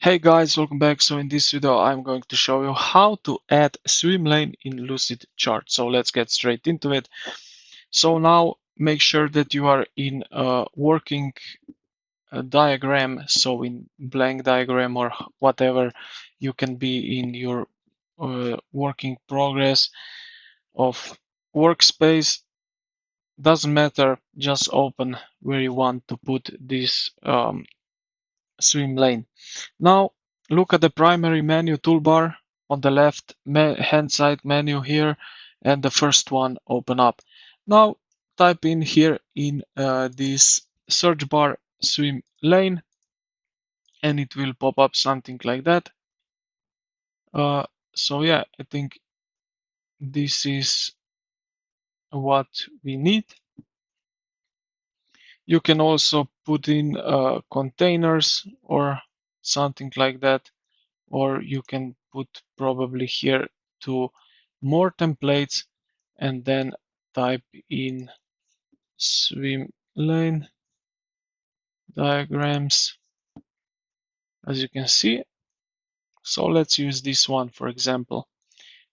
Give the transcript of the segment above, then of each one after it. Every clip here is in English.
Hey guys, welcome back. So in this video, I'm going to show you how to add SWIMLANE in Lucidchart. So let's get straight into it. So now make sure that you are in a working diagram. So in blank diagram or whatever, you can be in your working progress of workspace. Doesn't matter, just open where you want to put this swim lane. Now look at the primary menu toolbar on the left hand side menu here, and the first one open up. Now type in here in this search bar swim lane, and it will pop up something like that. So yeah, I think this is what we need. You can also put in containers or something like that, or you can put probably here to more templates and then type in swim lane diagrams, as you can see. So let's use this one for example.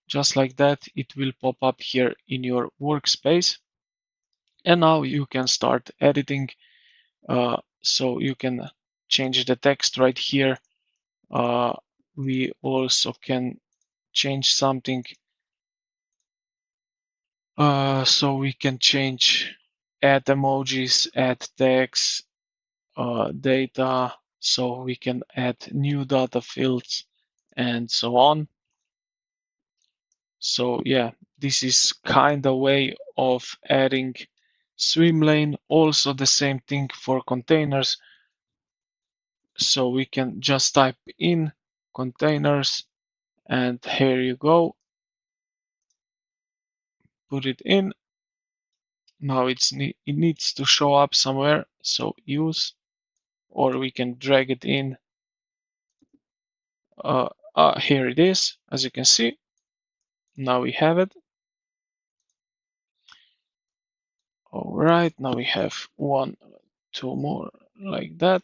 Just like that, it will pop up here in your workspace, and now you can start editing. So you can change the text right here. We also can change something. So we can change, add emojis, add text, data. So we can add new data fields and so on. So yeah, this is kind of way of adding swim lane. Also the same thing for containers. So we can just type in containers, and here you go. Put it in. Now it needs to show up somewhere. So use, or we can drag it in. Here it is, as you can see. Now we have it. All right, now we have one, two more like that.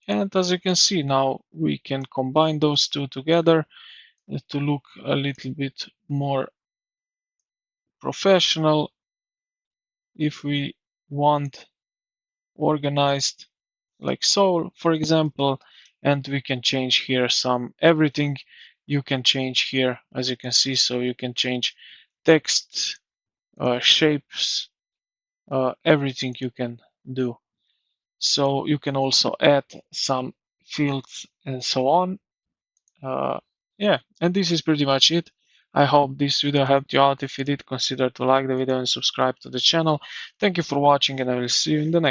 And as you can see, now we can combine those two together to look a little bit more professional. If we want organized like so, for example, and we can change here everything you can change here, as you can see. So you can change text, shapes, everything you can do. So you can also add some fields and so on. Yeah, and this is pretty much it. I hope this video helped you out. If you did, consider to like the video and subscribe to the channel. Thank you for watching, and I will see you in the next